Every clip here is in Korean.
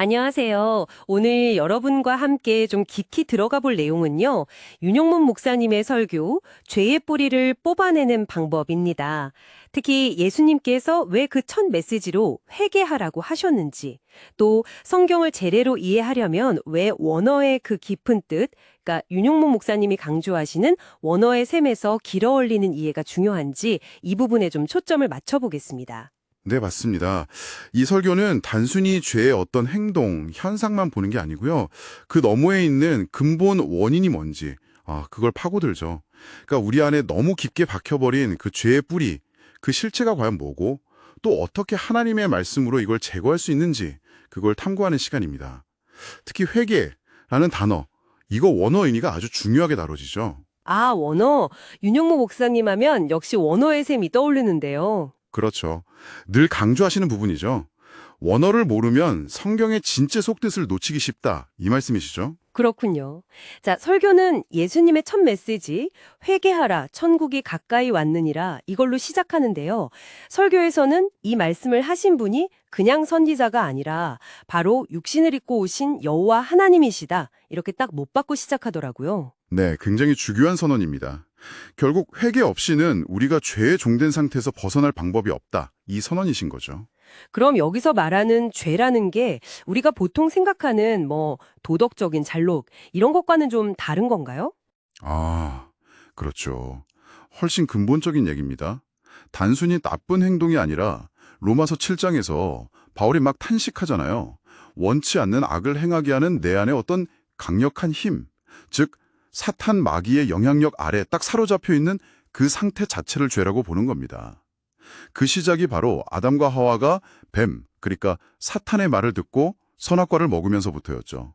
안녕하세요. 오늘 여러분과 함께 좀 깊이 들어가 볼 내용은요. 윤용문 목사님의 설교, 죄의 뿌리를 뽑아내는 방법입니다. 특히 예수님께서 왜 그 첫 메시지로 회개하라고 하셨는지, 또 성경을 제대로 이해하려면 왜 원어의 그 깊은 뜻, 그러니까 윤용문 목사님이 강조하시는 원어의 셈에서 길어 올리는 이해가 중요한지 이 부분에 좀 초점을 맞춰보겠습니다. 네, 맞습니다. 이 설교는 단순히 죄의 어떤 행동, 현상만 보는 게 아니고요. 그 너머에 있는 근본 원인이 뭔지, 그걸 파고들죠. 그러니까 우리 안에 너무 깊게 박혀버린 그 죄의 뿌리, 그 실체가 과연 뭐고, 또 어떻게 하나님의 말씀으로 이걸 제거할 수 있는지, 그걸 탐구하는 시간입니다. 특히 회개라는 단어, 이거 원어 의미가 아주 중요하게 다뤄지죠. 아, 원어. 윤용무 목사님 하면 역시 원어의 셈이 떠오르는데요. 그렇죠. 늘 강조하시는 부분이죠. 원어를 모르면 성경의 진짜 속뜻을 놓치기 쉽다. 이 말씀이시죠? 그렇군요. 자, 설교는 예수님의 첫 메시지, 회개하라, 천국이 가까이 왔느니라, 이걸로 시작하는데요. 설교에서는 이 말씀을 하신 분이 그냥 선지자가 아니라 바로 육신을 입고 오신 여호와 하나님이시다. 이렇게 딱 못 받고 시작하더라고요. 네, 굉장히 중요한 선언입니다. 결국 회개 없이는 우리가 죄에 종된 상태에서 벗어날 방법이 없다. 이 선언이신 거죠. 그럼 여기서 말하는 죄라는 게 우리가 보통 생각하는 도덕적인 잘록, 이런 것과는 좀 다른 건가요? 아, 그렇죠. 훨씬 근본적인 얘기입니다. 단순히 나쁜 행동이 아니라 로마서 7장에서 바울이 막 탄식하잖아요. 원치 않는 악을 행하게 하는 내 안에 어떤 강력한 힘, 즉 사탄 마귀의 영향력 아래 딱 사로잡혀 있는 그 상태 자체를 죄라고 보는 겁니다. 그 시작이 바로 아담과 하와가 그러니까 사탄의 말을 듣고 선악과를 먹으면서부터였죠.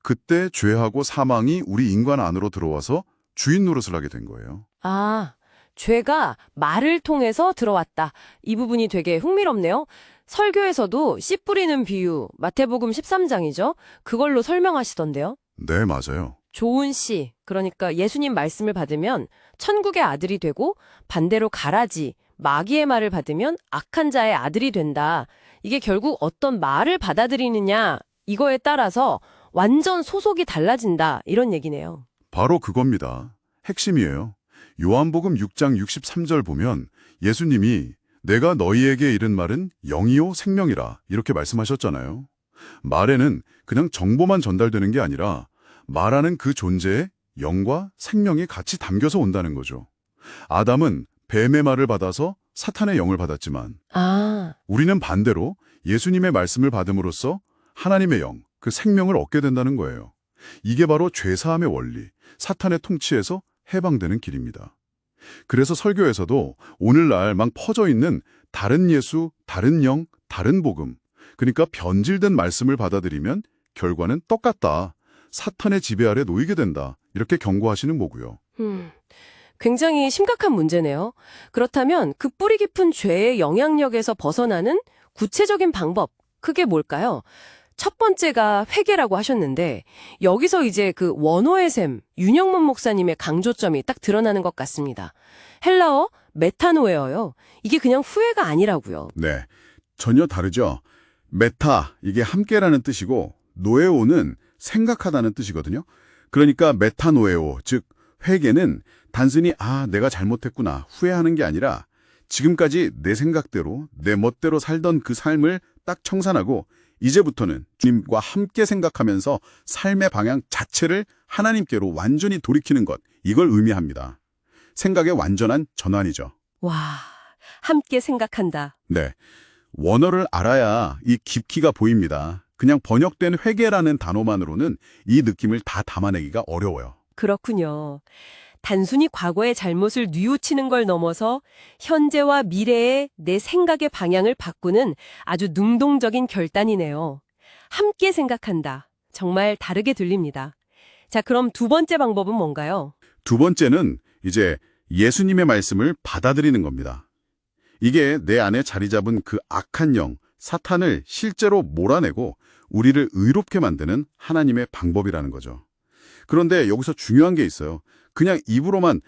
그때 죄하고 사망이 우리 인간 안으로 들어와서 주인 노릇을 하게 된 거예요. 아, 죄가 말을 통해서 들어왔다. 이 부분이 되게 흥미롭네요. 설교에서도 씨 뿌리는 비유, 마태복음 13장이죠. 그걸로 설명하시던데요. 네, 맞아요. 좋은 씨, 그러니까 예수님 말씀을 받으면 천국의 아들이 되고 반대로 가라지, 마귀의 말을 받으면 악한 자의 아들이 된다. 이게 결국 어떤 말을 받아들이느냐, 이거에 따라서 완전 소속이 달라진다. 이런 얘기네요. 바로 그겁니다. 핵심이에요. 요한복음 6장 63절 보면 예수님이 내가 너희에게 이른 말은 영이요 생명이라 이렇게 말씀하셨잖아요. 말에는 그냥 정보만 전달되는 게 아니라 말하는 그 존재에 영과 생명이 같이 담겨서 온다는 거죠. 아담은 뱀의 말을 받아서 사탄의 영을 받았지만 우리는 반대로 예수님의 말씀을 받음으로써 하나님의 영, 그 생명을 얻게 된다는 거예요. 이게 바로 죄사함의 원리, 사탄의 통치에서 해방되는 길입니다. 그래서 설교에서도 오늘날 막 퍼져 있는 다른 예수, 다른 영, 다른 복음, 그러니까 변질된 말씀을 받아들이면 결과는 똑같다. 사탄의 지배 아래 놓이게 된다. 이렇게 경고하시는 거고요. 굉장히 심각한 문제네요. 그렇다면 그 뿌리 깊은 죄의 영향력에서 벗어나는 구체적인 방법, 그게 뭘까요? 첫 번째가 회개라고 하셨는데 여기서 이제 그 원어의 셈, 윤영문 목사님의 강조점이 딱 드러나는 것 같습니다. 헬라어 메타노에어요. 이게 그냥 후회가 아니라고요. 네, 전혀 다르죠. 메타, 이게 함께라는 뜻이고 노에오는 생각하다는 뜻이거든요. 그러니까 메타노에오, 즉 회개는 단순히 내가 잘못했구나 후회하는 게 아니라 지금까지 내 생각대로 내 멋대로 살던 그 삶을 딱 청산하고 이제부터는 주님과 함께 생각하면서 삶의 방향 자체를 하나님께로 완전히 돌이키는 것, 이걸 의미합니다. 생각의 완전한 전환이죠. 와, 함께 생각한다. 네, 원어를 알아야 이 깊이가 보입니다. 그냥 번역된 회개라는 단어만으로는 이 느낌을 다 담아내기가 어려워요. 그렇군요. 단순히 과거의 잘못을 뉘우치는 걸 넘어서 현재와 미래의 내 생각의 방향을 바꾸는 아주 능동적인 결단이네요. 함께 생각한다. 정말 다르게 들립니다. 자, 그럼 두 번째 방법은 뭔가요? 두 번째는 이제 예수님의 말씀을 받아들이는 겁니다. 이게 내 안에 자리 잡은 그 악한 영, 사탄을 실제로 몰아내고 우리를 의롭게 만드는 하나님의 방법이라는 거죠. 그런데 여기서 중요한 게 있어요. 그냥 입으로만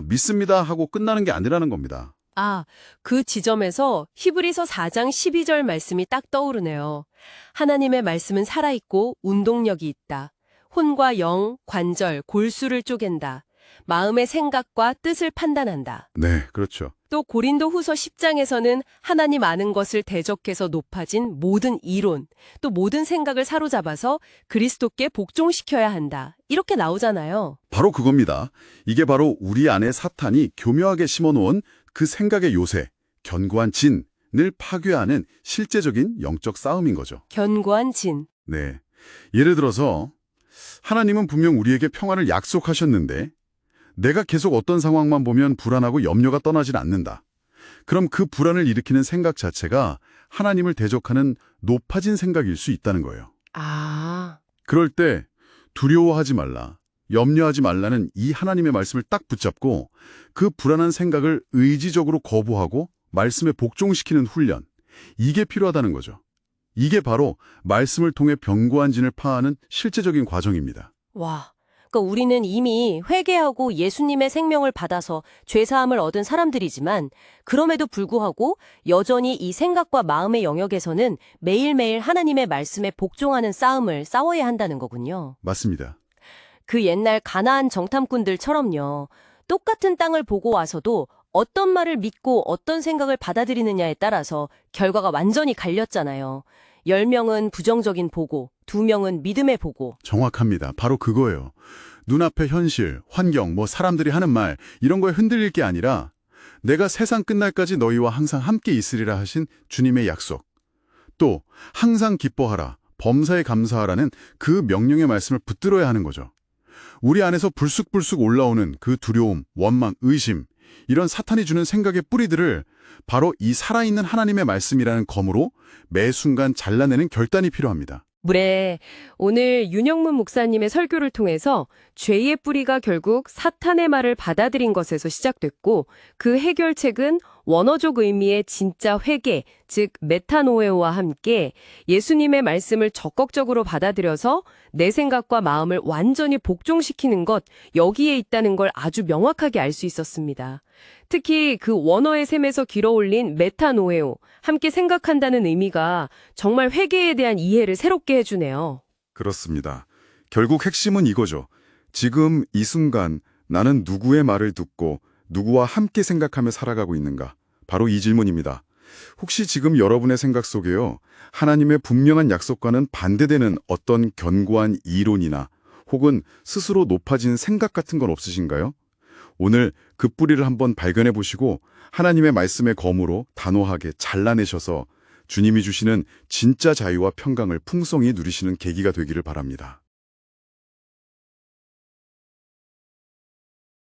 믿습니다 하고 끝나는 게 아니라는 겁니다. 아, 그 지점에서 히브리서 4장 12절 말씀이 딱 떠오르네요. 하나님의 말씀은 살아있고 운동력이 있다. 혼과 영, 관절, 골수를 쪼갠다. 마음의 생각과 뜻을 판단한다. 네, 그렇죠. 또 고린도 후서 10장에서는 하나님 아는 것을 대적해서 높아진 모든 이론, 또 모든 생각을 사로잡아서 그리스도께 복종시켜야 한다. 이렇게 나오잖아요. 바로 그겁니다. 이게 바로 우리 안에 사탄이 교묘하게 심어놓은 그 생각의 요새, 견고한 진을 파괴하는 실제적인 영적 싸움인 거죠. 견고한 진. 네. 예를 들어서 하나님은 분명 우리에게 평화를 약속하셨는데 내가 계속 어떤 상황만 보면 불안하고 염려가 떠나질 않는다. 그럼 그 불안을 일으키는 생각 자체가 하나님을 대적하는 높아진 생각일 수 있다는 거예요. 아, 그럴 때 두려워하지 말라, 염려하지 말라는 이 하나님의 말씀을 딱 붙잡고 그 불안한 생각을 의지적으로 거부하고 말씀에 복종시키는 훈련, 이게 필요하다는 거죠. 이게 바로 말씀을 통해 견고한 진을 파하는 실제적인 과정입니다. 와. 그러니까 우리는 이미 회개하고 예수님의 생명을 받아서 죄사함을 얻은 사람들이지만 그럼에도 불구하고 여전히 이 생각과 마음의 영역에서는 매일매일 하나님의 말씀에 복종하는 싸움을 싸워야 한다는 거군요. 맞습니다. 그 옛날 가나안 정탐꾼들처럼요. 똑같은 땅을 보고 와서도 어떤 말을 믿고 어떤 생각을 받아들이느냐에 따라서 결과가 완전히 갈렸잖아요. 10명은 부정적인 보고, 2명은 믿음의 보고. 정확합니다. 바로 그거예요. 눈앞의 현실, 환경, 사람들이 하는 말 이런 거에 흔들릴 게 아니라 내가 세상 끝날까지 너희와 항상 함께 있으리라 하신 주님의 약속. 또 항상 기뻐하라, 범사에 감사하라는 그 명령의 말씀을 붙들어야 하는 거죠. 우리 안에서 불쑥불쑥 올라오는 그 두려움, 원망, 의심 이런 사탄이 주는 생각의 뿌리들을 바로 이 살아있는 하나님의 말씀이라는 검으로 매 순간 잘라내는 결단이 필요합니다. 네, 오늘 윤영문 목사님의 설교를 통해서 죄의 뿌리가 결국 사탄의 말을 받아들인 것에서 시작됐고 그 해결책은 원어적 의미의 진짜 회개, 즉 메타노에오와 함께 예수님의 말씀을 적극적으로 받아들여서 내 생각과 마음을 완전히 복종시키는 것, 여기에 있다는 걸 아주 명확하게 알 수 있었습니다. 특히 그 원어의 셈에서 길어올린 메타노에오, 함께 생각한다는 의미가 정말 회개에 대한 이해를 새롭게 해주네요. 그렇습니다. 결국 핵심은 이거죠. 지금 이 순간 나는 누구의 말을 듣고 누구와 함께 생각하며 살아가고 있는가? 바로 이 질문입니다. 혹시 지금 여러분의 생각 속에요, 하나님의 분명한 약속과는 반대되는 어떤 견고한 이론이나 혹은 스스로 높아진 생각 같은 건 없으신가요? 오늘 그 뿌리를 한번 발견해 보시고 하나님의 말씀의 검으로 단호하게 잘라내셔서 주님이 주시는 진짜 자유와 평강을 풍성히 누리시는 계기가 되기를 바랍니다.